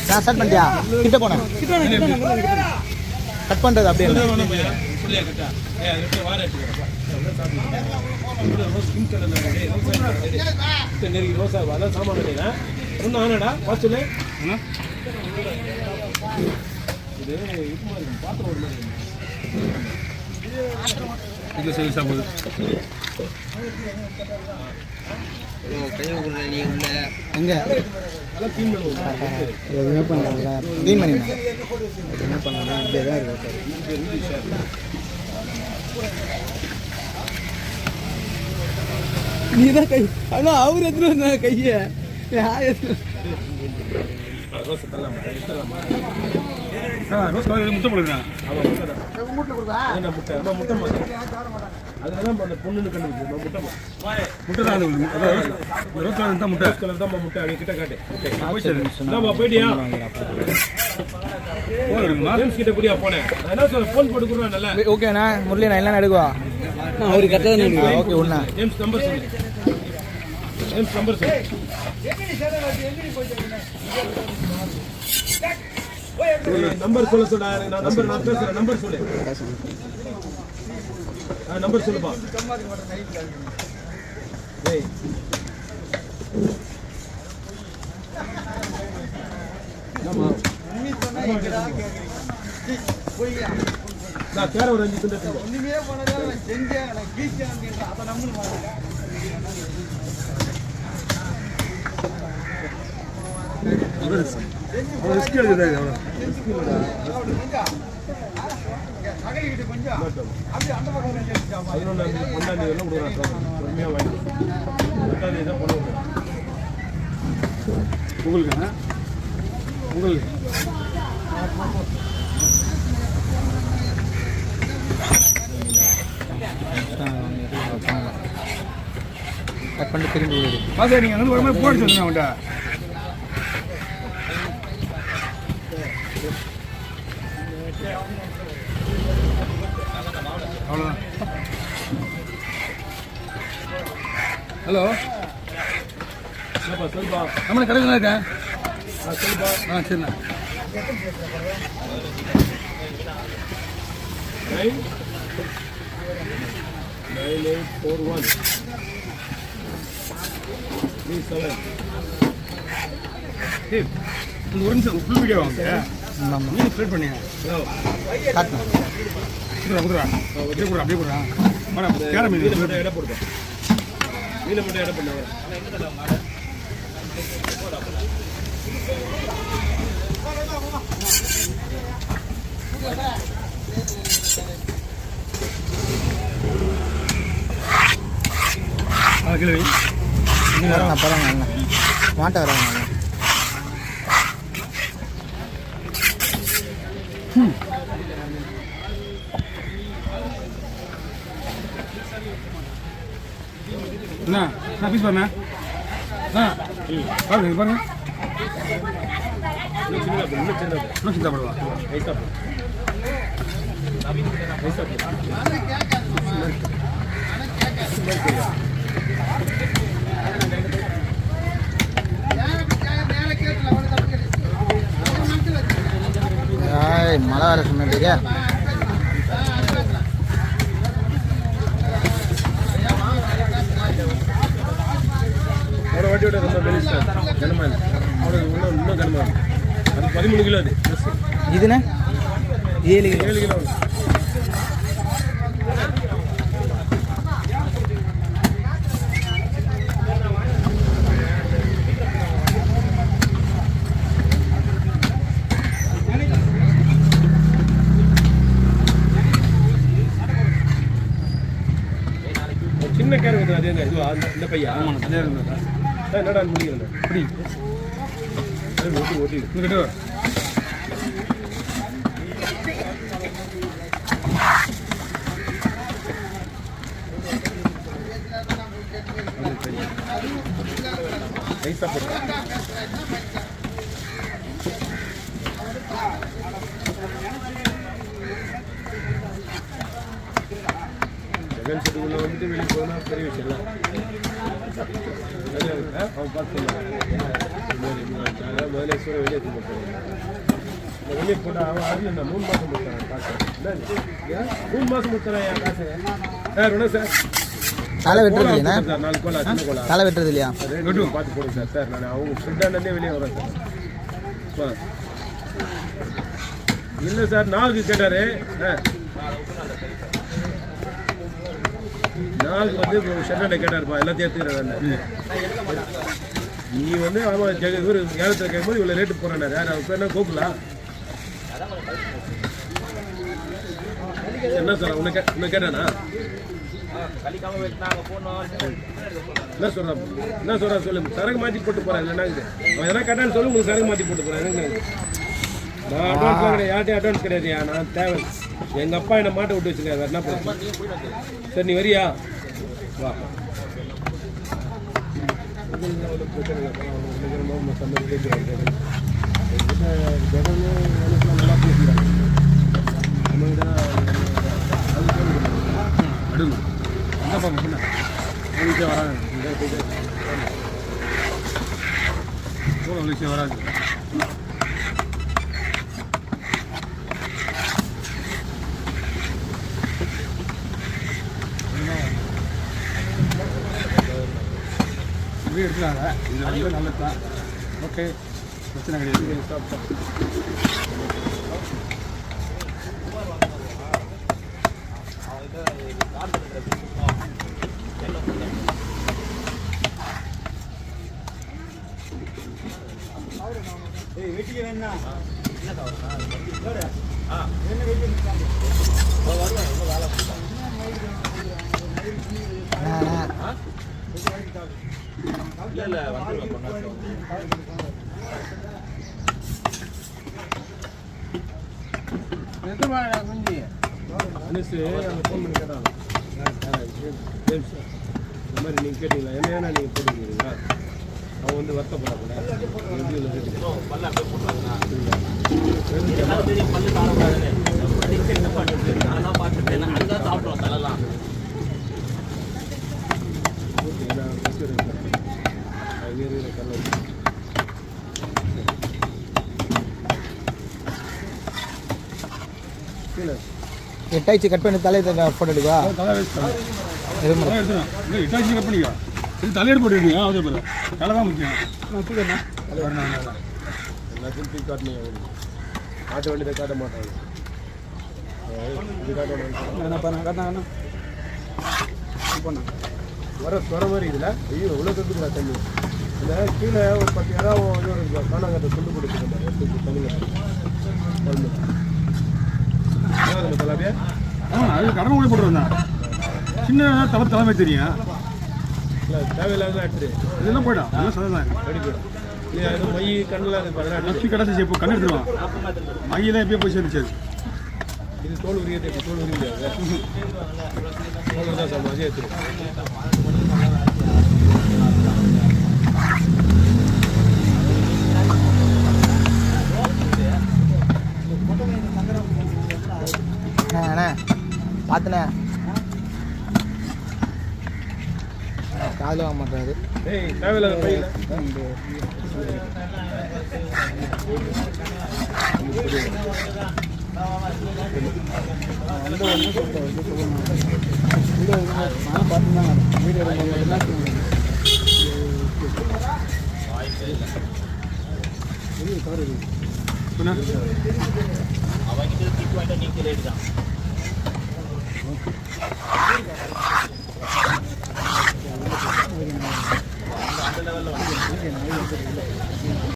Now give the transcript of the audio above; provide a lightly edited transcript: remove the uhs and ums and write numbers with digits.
Start பண்ணிட்டியா? கிட்ட போனேன் கட் பண்ணுறது அப்படியே ரோசா அதான் சாமான் ஒன்றும் ஆனாடா வாசல் இது பாத்திரம் ஒரு மாதிரி இது சரி சாப்பிடுது எங்கே எதுவுமே பண்ணல க்ளீன் பண்ணிடுறேன் எதுவுமே பண்ணலாம் இப்படியே தான் இருக்கு நீ தான் கை ஆனால் அவர் எடுத்துட்டு வந்தாங்க கையை ரோஸ் முட்டை போடுங்க முட்டை அதுதான் அந்த பொண்ணு கண்டுபிடிச்சு முட்டை தான் ரோஸ் கலர் தான் முட்டை கலர் தான் முட்டை அப்படி கிட்ட காட்டு போயிட்டியா கிட்ட கூடியா போனேன் என்ன சொல்ல போன் போட்டு கொடுறேன் நல்லா ஓகேண்ணா முரளி நான் எல்லாம் எடுக்குவா அவருக்கு கரெக்டாக ஓகே ஒன்றா ஜேம்ஸ் நம்பர் சொல்லு ஜேம்ஸ் நம்பர் சொல்லு நம்பர் சொல்ல சொல்ல நான் பேசுறேன் நம்பர் சொல்லு நம்பர் சொல்லுப்பா நான் கேர ஒரு 5 துண்டு ஒண்ணுமே பண்ணல நான் செஞ்சேன் நான் கீச்சேன் அப்படின்ற அத நம்பு மாட்டேன் அவர் ரிஸ்க் எடுக்குறாரு அவர் நகைகிட்ட கொஞ்சம் அப்படியே அந்த பக்கம் செஞ்சா 11 12 எல்லாம் கொடுக்குறாங்க பொறுமையா வாங்கி 8 தான் பண்ணுவாங்க உங்களுக்கு கட் பண்ணி திரும்பி பாசா நீங்கள் வந்து ஒரு மாதிரி போட்டு சொல்லுங்க அவன்கிட்ட அவ்வளோதான் ஹலோ என்னப்பா சொல்லுப்பா நம்மளை கடையில் தான் இருக்கேன் சொல்லுப்பா சரிண்ணா 9841 ஒரு நிமிஷம் ஃபுல் வீடியோ வாங்க நீங்கள் ஸ்ப்ரெட் பண்ணீங்க கொடுக்குறா அப்படியே கொடுறா மேடம் கேர மீன் இடம் போடுப்பா மீனை மட்டும் இடம் பண்ண கிளவி பரவாங்க அண்ணா மாட்ட வராங்க அண்ணா நான் பீஸ் பாருண்ணா பாருங்க பாருங்க இன்னும் சின்ன படுவா மழை வர சொன்னீங்க வாட்டியோட ரொம்ப பெனிஸ்டா கனமா அவரு இன்னும் கனமா அது 13 கிலோ அது இதுனா 7 கிலோ சின்ன கேர் வந்து அதே இந்த பையா அதே இருந்தா என்னடா முடியல இப்படி ஓட்டி ஓட்டி இங்கிட்ட ஐசா போடு ஜெகன் செட்டுக்குள்ள வந்துட்டு வெளியே போனா பெரிய விஷயம் இல்லை அவன் பார்த்து முதல்ல சூரிய வெளியே போட்டுருவேன் வெளியே போட்டால் அவன் அது நான் 3 மாதம் கொடுத்துறேன் காசு 3 மாதம் கொடுத்துறேன் என் காசு சார் சார் தலை வெட்டுறது இல்லையா சார் 4 கோலா சின்ன கோலா தலை வெட்டுறது இல்லையா வெட்டும் பார்த்து போடுங்க சார் சார் நான் அவங்க ஃப்ரெண்டானே வெளியே வரேன் சார் இல்லை சார் நாளுக்கு கேட்டார் நாளுக்கு வந்து ஷெட்டாண்ட கேட்டாருப்பா எல்லாத்தையும் எடுத்துக்கிறேன் நீ வந்து ஆமாம் இவர் ஏலத்தில் கேட்கும்போது இவ்வளோ ரேட்டு போகிறாரு யார் அவர் பேர் என்ன கோகுலா என்ன சார் உன்னை கேட்டானா என்ன சொல்கிறா சொல்லு சரக்கு மாற்றி போட்டு போகிறேன் இல்லைன்னா அவன் எதனா கேட்டான்னு சொல்லு உங்களுக்கு சரக்கு மாற்றி போட்டு போகிறேன் நான் அட்வான்ஸ்லாம் கிடையாது யார்ட்டையும் அட்வான்ஸ் கிடையாதுயா நான் தேவை எங்கள் அப்பா என்னை மாட்டை விட்டு வச்சுருக்காரு வேறு என்ன பண்ண சரி நீ வரியா வா வராது எடுக்கலாங்க இது வந்து நல்லது தான் ஓகே பிரச்சனை கிடையாது வீட்டுக்கு வேணா அனுசு அந்த ஃபோன் பண்ணி கேட்டாங்க இந்த மாதிரி நீங்கள் கேட்டீங்களா என்ன நீங்கள் போட்டுக்கிறீங்களா அவன் வந்து வருத்தப்படக்கூடாது எட்டாய்ச்சி கட் பண்ணி தலையை ஃபோட்டோ எடுக்கவா எட்டாய்ச்சி கட் பண்ணிக்கோ இது தலையெடு போட்டுருக்கீங்க அதே போல தலை தான் முக்கியம் எல்லாத்தையும் தூக்கி காட்டினீங்க காட்ட வேண்டியதை காட்ட மாட்டாங்க இது காட்டணும் வர மாதிரி இதில் ஐயோ எவ்வளோ தந்துக்கிறா தண்ணி இந்த கீழே ஒரு 10 இடம் ஒரு காணாங்கத்தை துண்டு கொடுத்துருக்கேன் தண்ணிங்க தலைமையா அது கடமை கூட போட்டுருந்தேன் சின்ன தலைமை தெரியும் இல்லை தேவையில்லாத எடுத்து இதெல்லாம் போய்டும் அதெல்லாம் சொல்லலாம் ரெடி போய்டும் இல்லை எதுவும் மை கண்ணில் நச்சு கிடச்சி இப்போ கண்ணு எடுத்துருவான் மையெல்லாம் எப்பயும் போய் சேர்ந்துச்சு இது தோல் உரியாது தோல் உரிய முடியாது தோல் தான் சார் அதே எடுத்துரும் அண்ணா பார்த்துண்ணே காதில் வாங்க மாட்டாது ஏய் தேவையில்லாத பையில